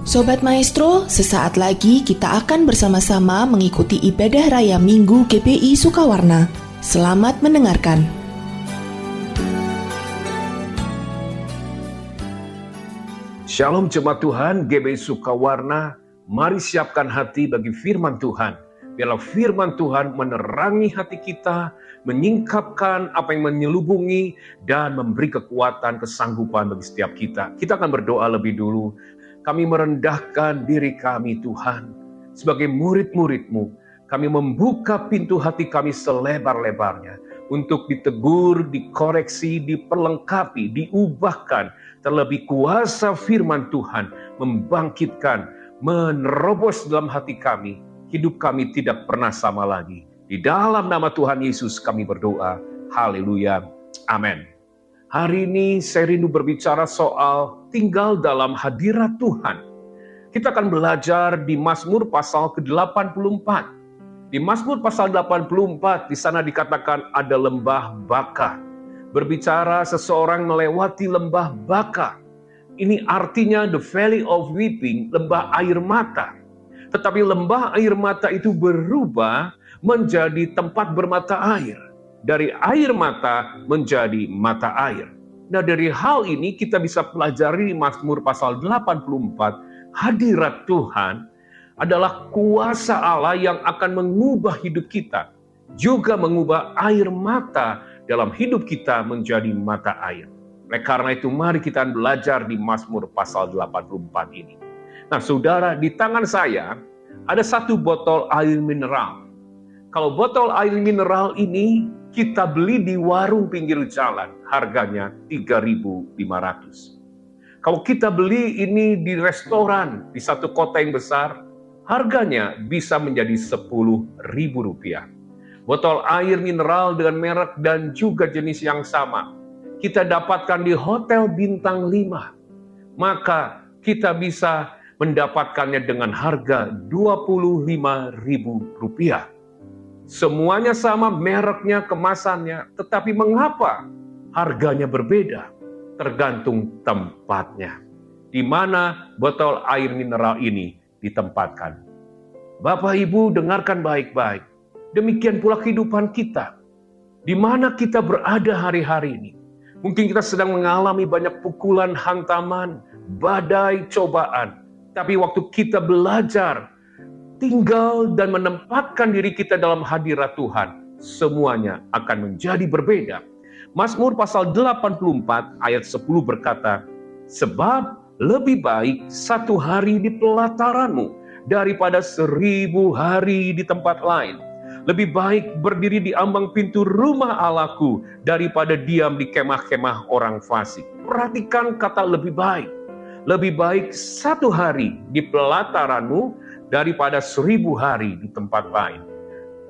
Sobat Maestro, sesaat lagi kita akan bersama-sama mengikuti ibadah raya Minggu GBI Sukawarna. Selamat mendengarkan. Shalom jemaat Tuhan, GBI Sukawarna, mari siapkan hati bagi firman Tuhan. Biarlah firman Tuhan menerangi hati kita, menyingkapkan apa yang menyelubungi, dan memberi kekuatan, kesanggupan bagi setiap kita. Kita akan berdoa lebih dulu. Kami merendahkan diri kami Tuhan, sebagai murid-murid-Mu. Kami membuka pintu hati kami selebar-lebarnya, untuk ditegur, dikoreksi, diperlengkapi, diubahkan. Terlebih kuasa firman Tuhan membangkitkan, menerobos dalam hati kami. Hidup kami tidak pernah sama lagi. Di dalam nama Tuhan Yesus kami berdoa. Haleluya. Amin. Hari ini saya rindu berbicara soal tinggal dalam hadirat Tuhan. Kita akan belajar di Mazmur pasal ke-84. Di Mazmur pasal 84, di sana dikatakan ada lembah Baka. Berbicara seseorang melewati lembah Baka. Ini artinya the valley of weeping, lembah air mata. Tetapi lembah air mata itu berubah menjadi tempat bermata air. Dari air mata menjadi mata air. Nah, dari hal ini kita bisa pelajari di Mazmur pasal 84, hadirat Tuhan adalah kuasa Allah yang akan mengubah hidup kita, juga mengubah air mata dalam hidup kita menjadi mata air. Oleh karena itu, mari kita belajar di Mazmur pasal 84 ini. Nah, saudara, di tangan saya ada satu botol air mineral. Kalau botol air mineral ini kita beli di warung pinggir jalan, harganya 3.500. Kalau kita beli ini di restoran di satu kota yang besar, harganya bisa menjadi Rp10.000. Botol air mineral dengan merek dan juga jenis yang sama, kita dapatkan di hotel bintang 5. Maka kita bisa mendapatkannya dengan harga Rp25.000. Semuanya sama mereknya, kemasannya, tetapi mengapa harganya berbeda? Tergantung tempatnya. Di mana botol air mineral ini ditempatkan. Bapak Ibu dengarkan baik-baik. Demikian pula kehidupan kita. Di mana kita berada hari-hari ini. Mungkin kita sedang mengalami banyak pukulan, hantaman, badai, cobaan. Tapi waktu kita belajar, tinggal dan menempatkan diri kita dalam hadirat Tuhan, semuanya akan menjadi berbeda. Mazmur pasal 84 ayat 10 berkata, sebab lebih baik 1 hari di pelataranmu daripada 1.000 hari di tempat lain. Lebih baik berdiri di ambang pintu rumah Allahku daripada diam di kemah-kemah orang fasik. Perhatikan kata lebih baik. Lebih baik 1 hari di pelataranmu daripada 1.000 hari di tempat lain.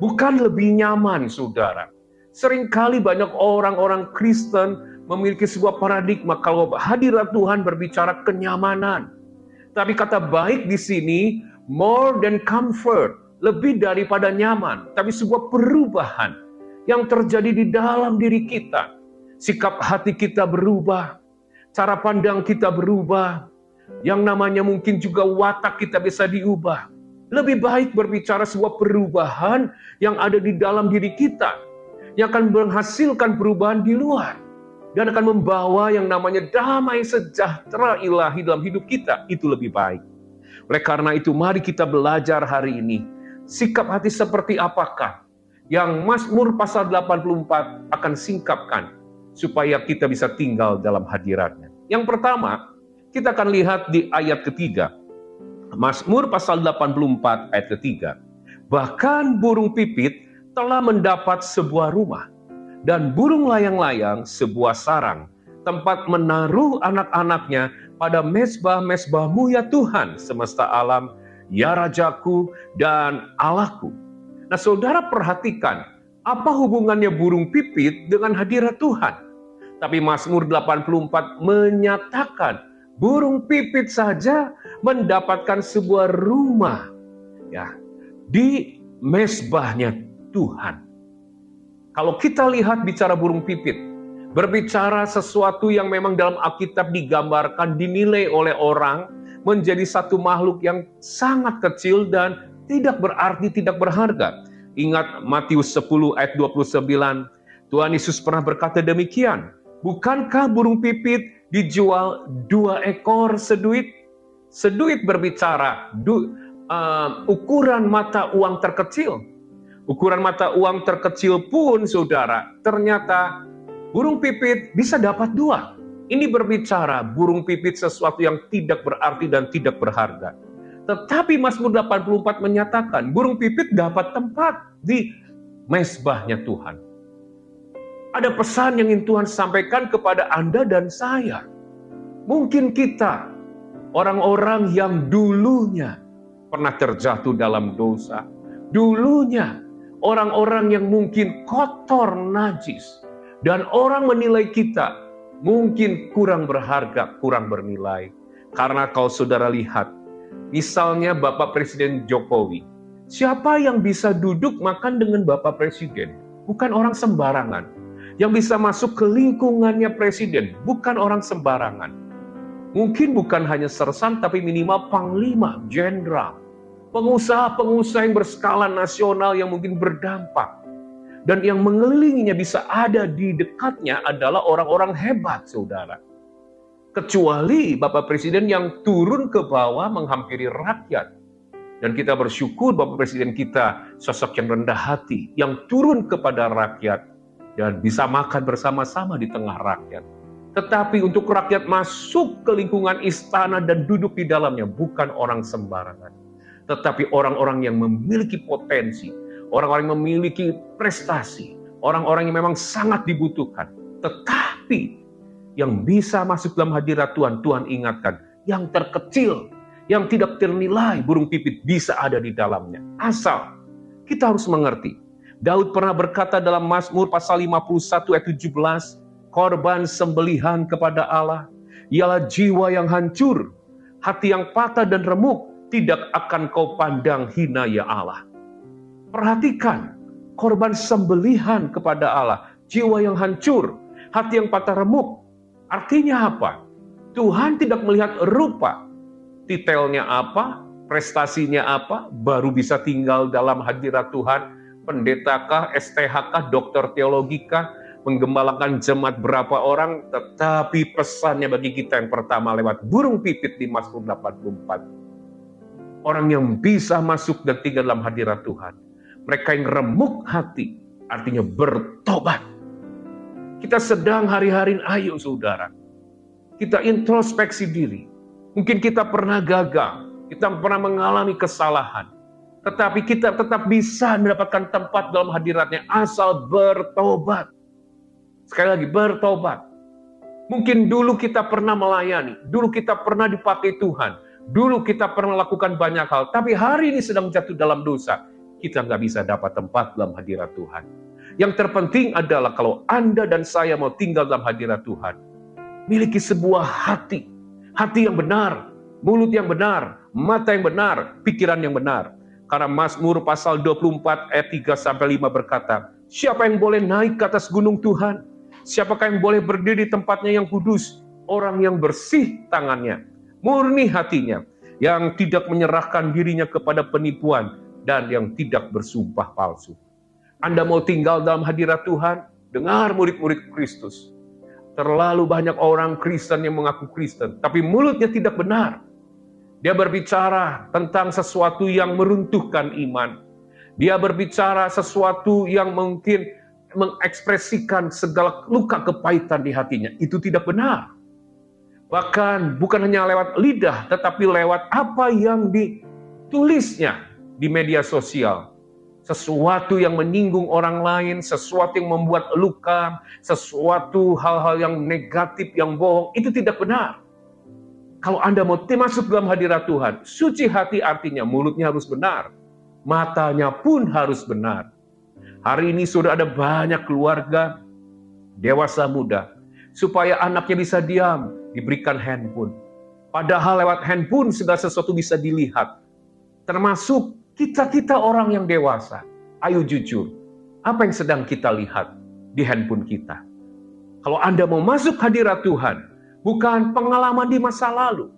Bukan lebih nyaman, saudara. Seringkali banyak orang-orang Kristen memiliki sebuah paradigma kalau hadirat Tuhan berbicara kenyamanan. Tapi kata baik di sini, more than comfort, lebih daripada nyaman. Tapi sebuah perubahan yang terjadi di dalam diri kita. Sikap hati kita berubah, cara pandang kita berubah, yang namanya mungkin juga watak kita bisa diubah. Lebih baik berbicara sebuah perubahan yang ada di dalam diri kita, yang akan menghasilkan perubahan di luar, dan akan membawa yang namanya damai sejahtera ilahi dalam hidup kita. Itu lebih baik. Oleh karena itu, mari kita belajar hari ini, sikap hati seperti apakah yang Mazmur pasal 84 akan singkapkan, supaya kita bisa tinggal dalam hadiratnya. Yang pertama, kita akan lihat di ayat ketiga. Mazmur pasal 84 ayat ketiga. Bahkan burung pipit telah mendapat sebuah rumah, dan burung layang-layang sebuah sarang, tempat menaruh anak-anaknya pada mezbah-mezbahmu ya Tuhan semesta alam, ya Rajaku dan Allahku. Nah, saudara perhatikan, apa hubungannya burung pipit dengan hadirat Tuhan? Tapi Mazmur 84 menyatakan, burung pipit saja mendapatkan sebuah rumah ya di mezbahnya Tuhan. Kalau kita lihat bicara burung pipit, berbicara sesuatu yang memang dalam Alkitab digambarkan, dinilai oleh orang menjadi satu makhluk yang sangat kecil dan tidak berarti, tidak berharga. Ingat Matius 10 ayat 29, Tuhan Yesus pernah berkata demikian, bukankah burung pipit dijual 2 ekor seduit? Seduit berbicara, ukuran mata uang terkecil. Ukuran mata uang terkecil pun, saudara, ternyata burung pipit bisa dapat 2. Ini berbicara burung pipit sesuatu yang tidak berarti dan tidak berharga. Tetapi Mazmur 84 menyatakan burung pipit dapat tempat di mezbahnya Tuhan. Ada pesan yang ingin Tuhan sampaikan kepada Anda dan saya. Mungkin kita, orang-orang yang dulunya pernah terjatuh dalam dosa. Dulunya, orang-orang yang mungkin kotor, najis. Dan orang menilai kita mungkin kurang berharga, kurang bernilai. Karena kalau saudara lihat, misalnya Bapak Presiden Jokowi. Siapa yang bisa duduk makan dengan Bapak Presiden? Bukan orang sembarangan. Yang bisa masuk ke lingkungannya Presiden, bukan orang sembarangan. Mungkin bukan hanya sersan, tapi minimal panglima, jenderal. Pengusaha-pengusaha yang berskala nasional yang mungkin berdampak. Dan yang mengelilinginya bisa ada di dekatnya adalah orang-orang hebat, saudara. Kecuali Bapak Presiden yang turun ke bawah menghampiri rakyat. Dan kita bersyukur Bapak Presiden kita sosok yang rendah hati, yang turun kepada rakyat dan bisa makan bersama-sama di tengah rakyat. Tetapi untuk rakyat masuk ke lingkungan istana dan duduk di dalamnya bukan orang sembarangan. Tetapi orang-orang yang memiliki potensi, orang-orang yang memiliki prestasi, orang-orang yang memang sangat dibutuhkan. Tetapi yang bisa masuk dalam hadirat Tuhan, Tuhan ingatkan, yang terkecil, yang tidak ternilai, burung pipit bisa ada di dalamnya. Asal kita harus mengerti. Daud pernah berkata dalam Mazmur pasal 51 ayat 17, korban sembelihan kepada Allah, ialah jiwa yang hancur, hati yang patah dan remuk, tidak akan kau pandang hina ya Allah. Perhatikan, korban sembelihan kepada Allah, jiwa yang hancur, hati yang patah remuk. Artinya apa? Tuhan tidak melihat rupa, titelnya apa, prestasinya apa, baru bisa tinggal dalam hadirat Tuhan. Pendetakah, STH-kah, dokter teologikah, menggembalakan jemaat berapa orang, tetapi pesannya bagi kita yang pertama lewat burung pipit di Mazmur 84. Orang yang bisa masuk dan tinggal dalam hadirat Tuhan. Mereka yang remuk hati, artinya bertobat. Kita sedang hari-hari ayo saudara. Kita introspeksi diri. Mungkin kita pernah gagal, kita pernah mengalami kesalahan. Tetapi kita tetap bisa mendapatkan tempat dalam hadiratnya asal bertobat. Sekali lagi, bertobat. Mungkin dulu kita pernah melayani, dulu kita pernah dipakai Tuhan, dulu kita pernah lakukan banyak hal, tapi hari ini sedang jatuh dalam dosa. Kita nggak bisa dapat tempat dalam hadirat Tuhan. Yang terpenting adalah kalau Anda dan saya mau tinggal dalam hadirat Tuhan, miliki sebuah hati yang benar, mulut yang benar, mata yang benar, pikiran yang benar. Karena Mazmur pasal 24 ayat 3-5 berkata, siapa yang boleh naik ke atas gunung Tuhan? Siapakah yang boleh berdiri di tempatnya yang kudus? Orang yang bersih tangannya, murni hatinya, yang tidak menyerahkan dirinya kepada penipuan, dan yang tidak bersumpah palsu. Anda mau tinggal dalam hadirat Tuhan? Dengar murid-murid Kristus. Terlalu banyak orang Kristen yang mengaku Kristen, tapi mulutnya tidak benar. Dia berbicara tentang sesuatu yang meruntuhkan iman. Dia berbicara sesuatu yang mungkin mengekspresikan segala luka kepahitan di hatinya. Itu tidak benar. Bahkan bukan hanya lewat lidah, tetapi lewat apa yang ditulisnya di media sosial. Sesuatu yang menyinggung orang lain, sesuatu yang membuat luka, sesuatu hal-hal yang negatif, yang bohong, itu tidak benar. Kalau Anda mau masuk dalam hadirat Tuhan, suci hati artinya mulutnya harus benar, matanya pun harus benar. Hari ini sudah ada banyak keluarga, dewasa muda, supaya anaknya bisa diam, diberikan handphone. Padahal lewat handphone segala sesuatu bisa dilihat. Termasuk kita orang yang dewasa. Ayo jujur, apa yang sedang kita lihat di handphone kita? Kalau Anda mau masuk hadirat Tuhan, bukan pengalaman di masa lalu,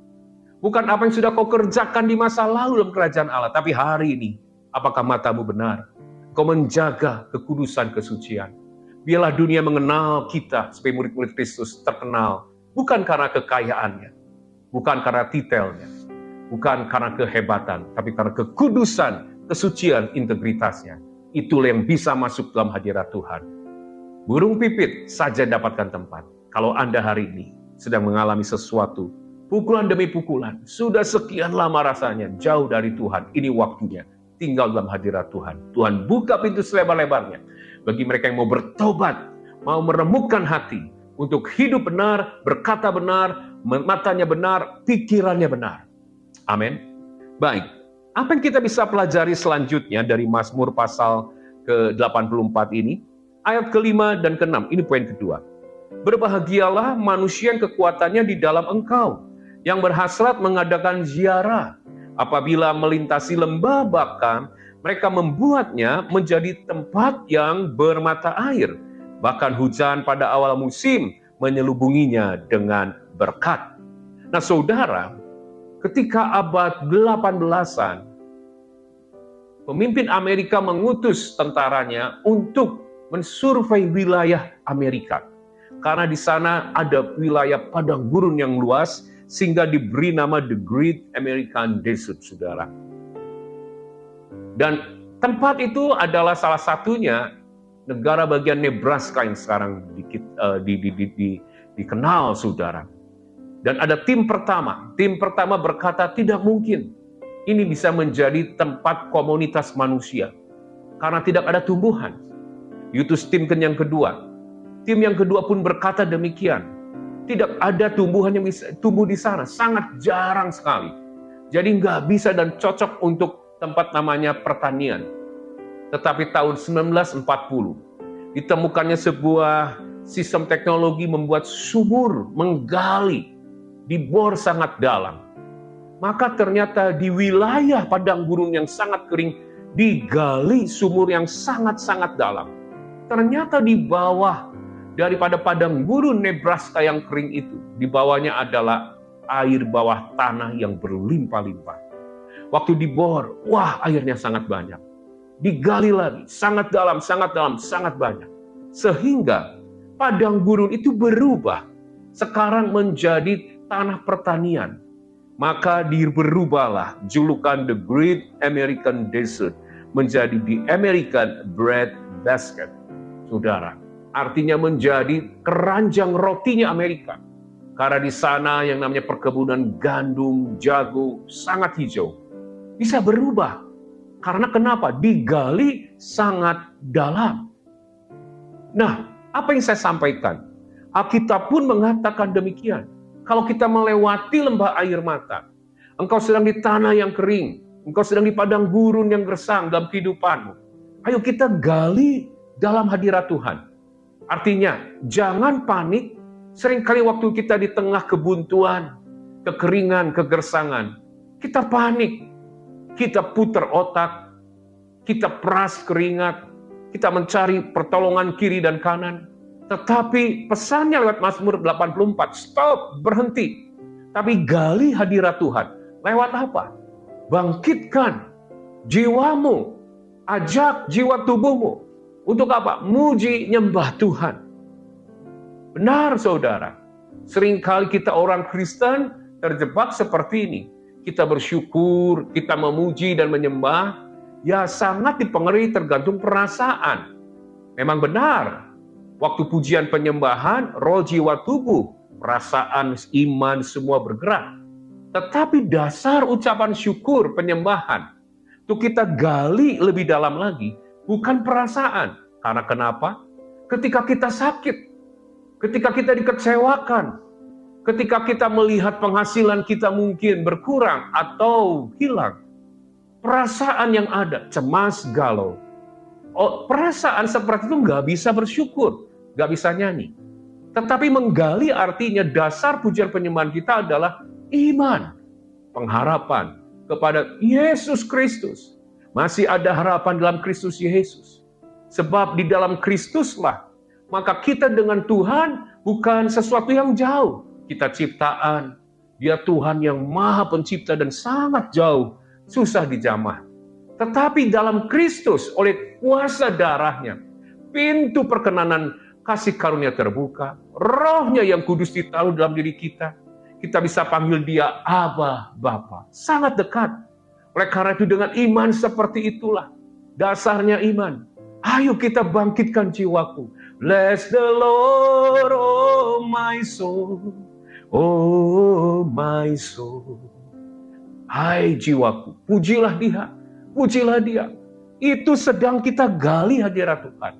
Bukan apa yang sudah kau kerjakan di masa lalu dalam kerajaan Allah, tapi hari ini, apakah matamu benar? Kau menjaga kekudusan, kesucian. Biarlah dunia mengenal kita sebagai murid-murid Kristus terkenal, bukan karena kekayaannya, bukan karena titelnya, bukan karena kehebatan, tapi karena kekudusan, kesucian, integritasnya. Itulah yang bisa masuk dalam hadirat Tuhan. Burung pipit saja dapatkan tempat. Kalau Anda hari ini sedang mengalami sesuatu, pukulan demi pukulan, sudah sekian lama rasanya jauh dari Tuhan, ini waktunya tinggal dalam hadirat Tuhan. Tuhan buka pintu selebar-lebarnya bagi mereka yang mau bertobat, mau meremukkan hati untuk hidup benar, berkata benar, matanya benar, pikirannya benar. Amin. Baik, apa yang kita bisa pelajari selanjutnya dari Mazmur pasal ke-84 ini? Ayat ke-5 dan ke-6, ini poin kedua. Berbahagialah manusia yang kekuatannya di dalam Engkau, yang berhasrat mengadakan ziarah. Apabila melintasi lembah Bakan, mereka membuatnya menjadi tempat yang bermata air. Bahkan hujan pada awal musim menyelubunginya dengan berkat. Nah saudara, ketika abad 18-an, pemimpin Amerika mengutus tentaranya untuk mensurvei wilayah Amerika. Karena di sana ada wilayah padang gurun yang luas, sehingga diberi nama The Great American Desert, saudara. Dan tempat itu adalah salah satunya negara bagian Nebraska yang sekarang dikenal, saudara. Dan ada tim pertama berkata tidak mungkin ini bisa menjadi tempat komunitas manusia karena tidak ada tumbuhan. Diutus tim yang kedua. Tim yang kedua pun berkata demikian. Tidak ada tumbuhan yang bisa tumbuh di sana, sangat jarang sekali. Jadi nggak bisa dan cocok untuk tempat namanya pertanian. Tetapi tahun 1940 ditemukannya sebuah sistem teknologi membuat sumur, menggali, dibor sangat dalam. Maka ternyata di wilayah padang gurun yang sangat kering, digali sumur yang sangat-sangat dalam. Ternyata di bawah daripada padang gurun Nebraska yang kering itu, di bawahnya adalah air bawah tanah yang berlimpah-limpah. Waktu dibor, wah airnya sangat banyak. Digali lagi, sangat dalam, sangat banyak. Sehingga padang gurun itu berubah. Sekarang menjadi tanah pertanian. Maka berubahlah julukan The Great American Desert menjadi The American Bread Basket. Saudara, artinya menjadi keranjang rotinya Amerika. Karena di sana yang namanya perkebunan gandum, jagung, sangat hijau. Bisa berubah. Karena kenapa? Digali sangat dalam. Nah, apa yang saya sampaikan? Alkitab pun mengatakan demikian. Kalau kita melewati lembah air mata, engkau sedang di tanah yang kering, engkau sedang di padang gurun yang gersang dalam kehidupanmu. Ayo kita gali dalam hadirat Tuhan. Artinya, jangan panik. Seringkali waktu kita di tengah kebuntuan, kekeringan, kegersangan, kita panik. Kita putar otak, kita peras keringat, kita mencari pertolongan kiri dan kanan. Tetapi pesannya lewat Mazmur 84, stop, berhenti. Tapi gali hadirat Tuhan. Lewat apa? Bangkitkan jiwamu, ajak jiwa tubuhmu. Untuk apa? Muji, nyembah Tuhan. Benar saudara, seringkali kita orang Kristen terjebak seperti ini. Kita bersyukur, kita memuji dan menyembah, ya sangat dipengaruhi tergantung perasaan. Memang benar, waktu pujian penyembahan, roh, jiwa, tubuh, perasaan, iman, semua bergerak. Tetapi dasar ucapan syukur, penyembahan, itu kita gali lebih dalam lagi, bukan perasaan. Karena kenapa? Ketika kita sakit, ketika kita dikecewakan, ketika kita melihat penghasilan kita mungkin berkurang atau hilang, perasaan yang ada, cemas, galau. Perasaan seperti itu nggak bisa bersyukur, nggak bisa nyanyi. Tetapi menggali artinya dasar pujian penyembahan kita adalah iman, pengharapan kepada Yesus Kristus. Masih ada harapan dalam Kristus Yesus. Sebab di dalam Kristuslah, maka kita dengan Tuhan bukan sesuatu yang jauh. Kita ciptaan, Dia Tuhan yang Maha Pencipta dan sangat jauh, susah dijamah. Tetapi dalam Kristus, oleh kuasa darahnya, pintu perkenanan kasih karunia terbuka, Rohnya yang kudus ditaruh dalam diri kita. Kita bisa panggil dia Aba, Bapa. Sangat dekat. Oleh karena itu dengan iman seperti itulah dasarnya iman. Ayo kita bangkitkan jiwaku. Bless the Lord, oh my soul. Oh my soul. Hai jiwaku, pujilah dia. Pujilah dia. Itu sedang kita gali hadirat Tuhan.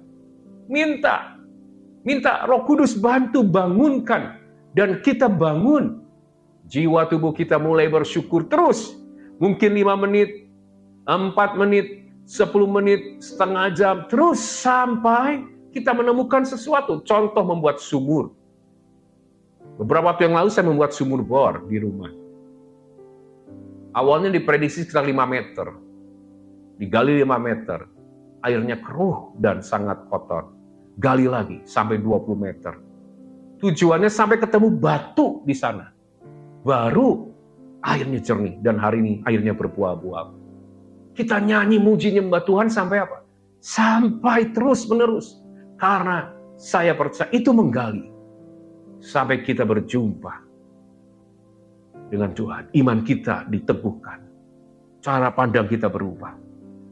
Minta Roh Kudus bantu bangunkan. Dan kita bangun. Jiwa tubuh kita mulai bersyukur terus. Mungkin 5 menit, 4 menit, 10 menit, setengah jam. Terus sampai kita menemukan sesuatu. Contoh membuat sumur. Beberapa waktu yang lalu saya membuat sumur bor di rumah. Awalnya diprediksi sekitar 5 meter. Digali 5 meter. Airnya keruh dan sangat kotor. Gali lagi sampai 20 meter. Tujuannya sampai ketemu batu di sana. Baru airnya jernih. Dan hari ini airnya berbuah-buah. Kita nyanyi muji nyembah Tuhan sampai apa? Sampai terus menerus. Karena saya percaya itu menggali. Sampai kita berjumpa dengan Tuhan. Iman kita diteguhkan. Cara pandang kita berubah.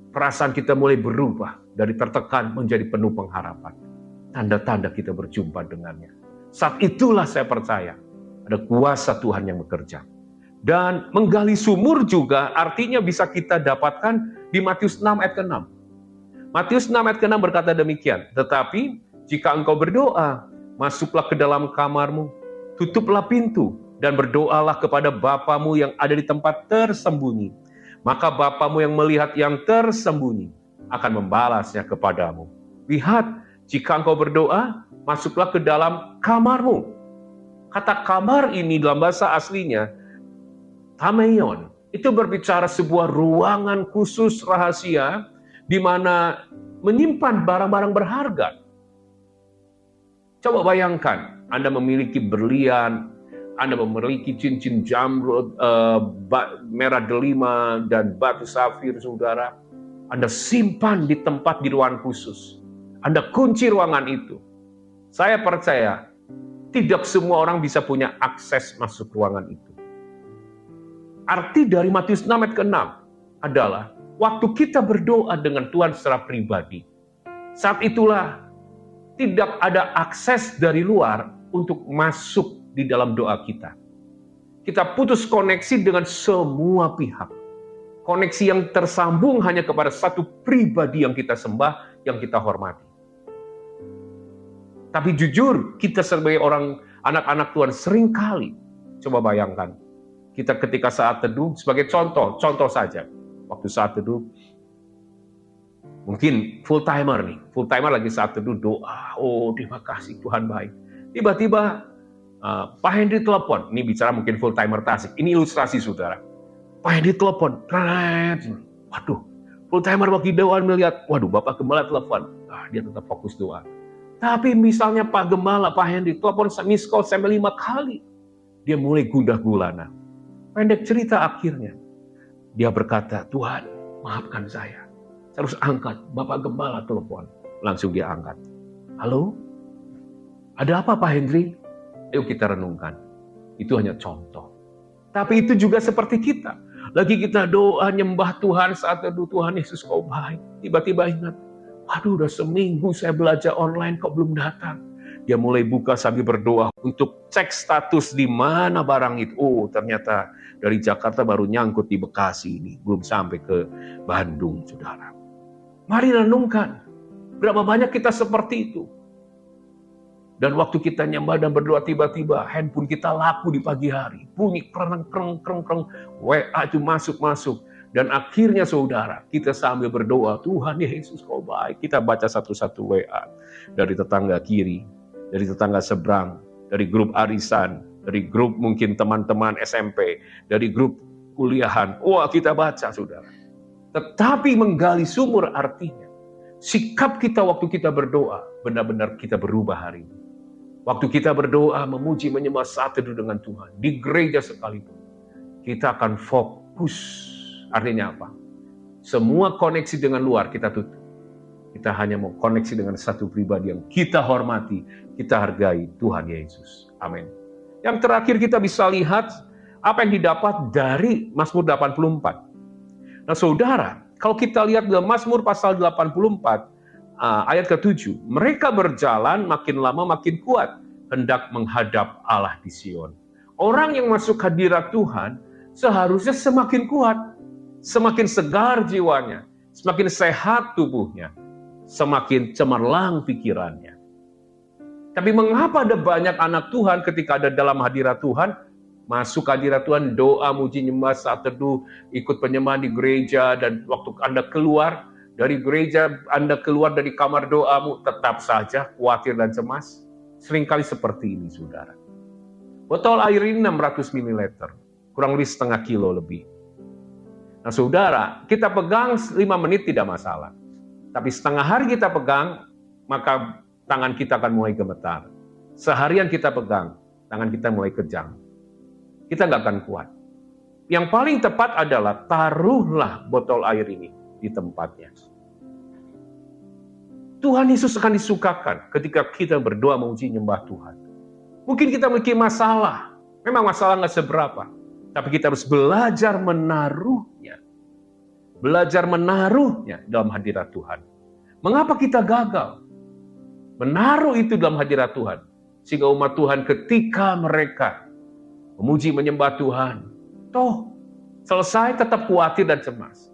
Perasaan kita mulai berubah. Dari tertekan menjadi penuh pengharapan. Tanda-tanda kita berjumpa dengannya. Saat itulah saya percaya. Ada kuasa Tuhan yang bekerja. Dan menggali sumur juga artinya bisa kita dapatkan di Matius 6 ayat ke-6. Matius 6 ayat ke-6 berkata demikian. Tetapi jika engkau berdoa, masuklah ke dalam kamarmu, tutuplah pintu, dan berdoalah kepada Bapamu yang ada di tempat tersembunyi. Maka Bapamu yang melihat yang tersembunyi akan membalasnya kepadamu. Lihat, jika engkau berdoa, masuklah ke dalam kamarmu. Kata kamar ini dalam bahasa aslinya, tameion, itu berbicara sebuah ruangan khusus rahasia di mana menyimpan barang-barang berharga. Coba bayangkan, Anda memiliki berlian, Anda memiliki cincin jamrud, merah delima, dan batu safir, saudara. Anda simpan di tempat di ruangan khusus. Anda kunci ruangan itu. Saya percaya, tidak semua orang bisa punya akses masuk ruangan itu. Arti dari Matius 6 ayat ke-6 adalah, waktu kita berdoa dengan Tuhan secara pribadi, saat itulah tidak ada akses dari luar untuk masuk di dalam doa kita. Kita putus koneksi dengan semua pihak. Koneksi yang tersambung hanya kepada satu pribadi yang kita sembah, yang kita hormati. Tapi jujur, kita sebagai orang anak-anak Tuhan seringkali, coba bayangkan, kita ketika saat teduh, sebagai contoh saja, waktu saat teduh, mungkin full timer lagi saat teduh doa, oh terima kasih Tuhan baik. Tiba-tiba Pak Henry telepon, ini bicara mungkin full timer Tasik, ini ilustrasi saudara. Pak Henry telepon, waduh, full timer bagi doa melihat, waduh Bapak Gembala telepon, dia tetap fokus doa. Tapi misalnya Pak Gembala, Pak Henry telepon miss call sampai 5 kali, dia mulai gundah gulana. Pendek cerita akhirnya, dia berkata, Tuhan maafkan saya harus angkat. Bapak Gembala telepon, langsung dia angkat. Halo, ada apa Pak Henry? Ayo kita renungkan. Itu hanya contoh. Tapi itu juga seperti kita. Lagi kita doa nyembah Tuhan saat teduh, Tuhan Yesus kau baik. Tiba-tiba ingat, waduh udah seminggu saya belajar online kok belum datang. Dia mulai buka sambil berdoa untuk cek status di mana barang itu. Oh ternyata dari Jakarta baru nyangkut di Bekasi ini. Belum sampai ke Bandung, saudara. Mari renungkan. Berapa banyak kita seperti itu. Dan waktu kita nyembah dan berdoa tiba-tiba handphone kita laku di pagi hari. Bunyi kreng. WA itu masuk. Dan akhirnya saudara, kita sambil berdoa, Tuhan Yesus kau baik. Kita baca satu-satu WA. Dari tetangga kiri, dari tetangga seberang, dari grup arisan, dari grup mungkin teman-teman SMP, dari grup kuliahan. Wah kita baca saudara. Tetapi menggali sumur artinya, sikap kita waktu kita berdoa, benar-benar kita berubah hari ini. Waktu kita berdoa, memuji, menyembah, saat teduh dengan Tuhan, di gereja sekalipun, kita akan fokus. Artinya apa? Semua koneksi dengan luar kita tutup. Kita hanya mau koneksi dengan satu pribadi yang kita hormati, kita hargai, Tuhan Yesus. Amin. Yang terakhir kita bisa lihat apa yang didapat dari Mazmur 84. Nah saudara, kalau kita lihat dalam Mazmur pasal 84, ayat ke-7, mereka berjalan makin lama makin kuat, hendak menghadap Allah di Sion. Orang yang masuk hadirat Tuhan seharusnya semakin kuat, semakin segar jiwanya, semakin sehat tubuhnya, semakin cemerlang pikirannya. Tapi mengapa ada banyak anak Tuhan ketika ada dalam hadirat Tuhan, masuk hadirat Tuhan, doa, muji, nyembah, saat teduh, ikut penyembahan di gereja, dan waktu Anda keluar dari gereja, Anda keluar dari kamar doamu, tetap saja khawatir dan cemas? Seringkali seperti ini, saudara. Botol air ini 600 ml, kurang lebih setengah kilo lebih. Nah saudara, kita pegang 5 menit tidak masalah. Tapi setengah hari kita pegang, maka tangan kita akan mulai gemetar. Seharian kita pegang, tangan kita mulai kejang. Kita nggak akan kuat. Yang paling tepat adalah taruhlah botol air ini di tempatnya. Tuhan Yesus akan disukakan ketika kita berdoa memuji nyembah Tuhan. Mungkin kita memiliki masalah. Memang masalah nggak seberapa. Tapi kita harus belajar menaruhnya. Belajar menaruhnya dalam hadirat Tuhan. Mengapa kita gagal? Menaruh itu dalam hadirat Tuhan. Sehingga umat Tuhan ketika mereka memuji menyembah Tuhan, toh selesai tetap khawatir dan cemas.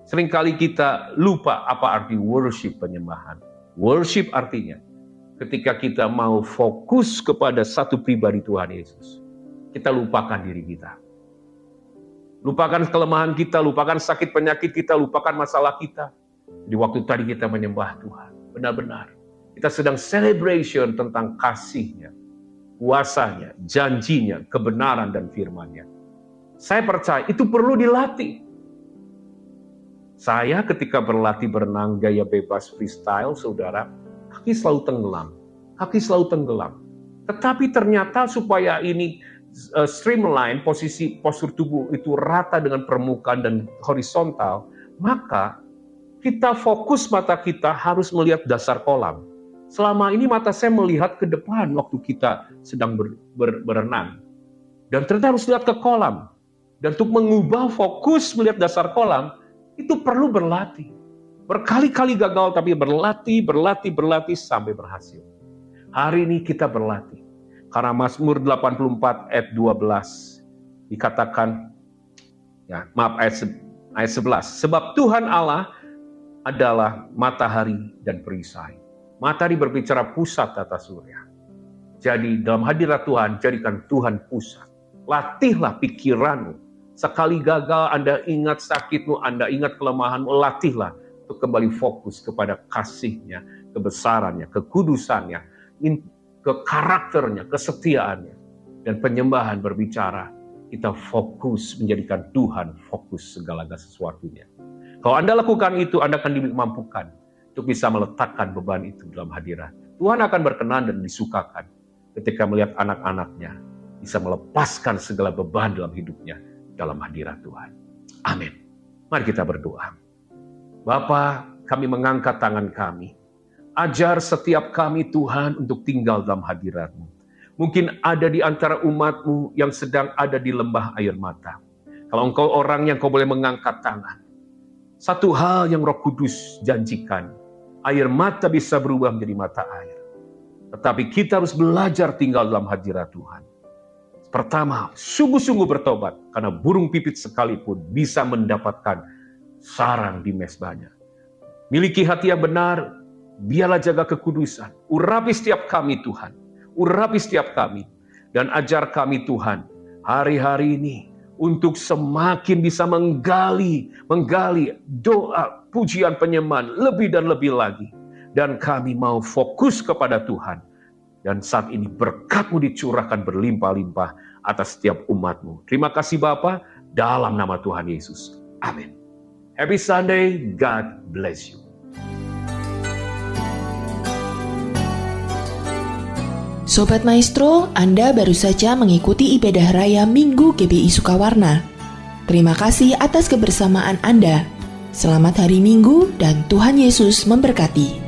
Seringkali kita lupa apa arti worship, penyembahan. Worship artinya ketika kita mau fokus kepada satu pribadi Tuhan Yesus, kita lupakan diri kita. Lupakan kelemahan kita, lupakan sakit penyakit kita, lupakan masalah kita. Di waktu tadi kita menyembah Tuhan, benar-benar kita sedang celebration tentang kasih-Nya, kuasa-Nya, janji-Nya, kebenaran dan firman-Nya. Saya percaya itu perlu dilatih. Saya ketika berlatih berenang gaya bebas freestyle, saudara, kaki selalu tenggelam. Kaki selalu tenggelam. Tetapi ternyata supaya ini streamline, postur tubuh itu rata dengan permukaan dan horizontal, maka kita fokus mata kita harus melihat dasar kolam. Selama ini mata saya melihat ke depan waktu kita sedang berenang. Dan ternyata harus lihat ke kolam. Dan untuk mengubah fokus melihat dasar kolam, itu perlu berlatih. Berkali-kali gagal, tapi berlatih sampai berhasil. Hari ini kita berlatih. Karena Mazmur 84 ayat 12 dikatakan, ayat 11. Sebab Tuhan Allah adalah matahari dan perisai. Matahari berbicara pusat tata surya. Jadi dalam hadirat Tuhan, jadikan Tuhan pusat. Latihlah pikiranmu. Sekali gagal, Anda ingat sakitmu, Anda ingat kelemahanmu, latihlah untuk kembali fokus kepada kasih-Nya, kebesaran-Nya, kekudusan-Nya, ke karakternya, kesetiaannya. Dan penyembahan berbicara, kita fokus menjadikan Tuhan fokus segala sesuatunya. Kalau Anda lakukan itu, Anda akan dimampukan untuk bisa meletakkan beban itu dalam hadirat. Tuhan akan berkenan dan disukakan ketika melihat anak-anaknya bisa melepaskan segala beban dalam hidupnya dalam hadirat Tuhan. Amin. Mari kita berdoa. Bapa, kami mengangkat tangan kami. Ajar setiap kami Tuhan untuk tinggal dalam hadirat-Mu. Mungkin ada di antara umat-Mu yang sedang ada di lembah air mata. Kalau engkau orang yang kau boleh mengangkat tangan. Satu hal yang Roh Kudus janjikan. Air mata bisa berubah menjadi mata air. Tetapi kita harus belajar tinggal dalam hadirat Tuhan. Pertama, sungguh-sungguh bertobat. Karena burung pipit sekalipun bisa mendapatkan sarang di mezbahnya. Miliki hati yang benar. Biarlah jaga kekudusan. Urapi setiap kami Tuhan. Urapi setiap kami. Dan ajar kami Tuhan. Hari-hari ini. Untuk semakin bisa menggali doa, pujian, penyembahan. Lebih dan lebih lagi. Dan kami mau fokus kepada Tuhan. Dan saat ini berkat-Mu dicurahkan berlimpah-limpah atas setiap umat-Mu. Terima kasih Bapa. Dalam nama Tuhan Yesus. Amin. Happy Sunday. God bless you. Sobat Maestro, Anda baru saja mengikuti ibadah raya Minggu GBI Sukawarna. Terima kasih atas kebersamaan Anda. Selamat hari Minggu dan Tuhan Yesus memberkati.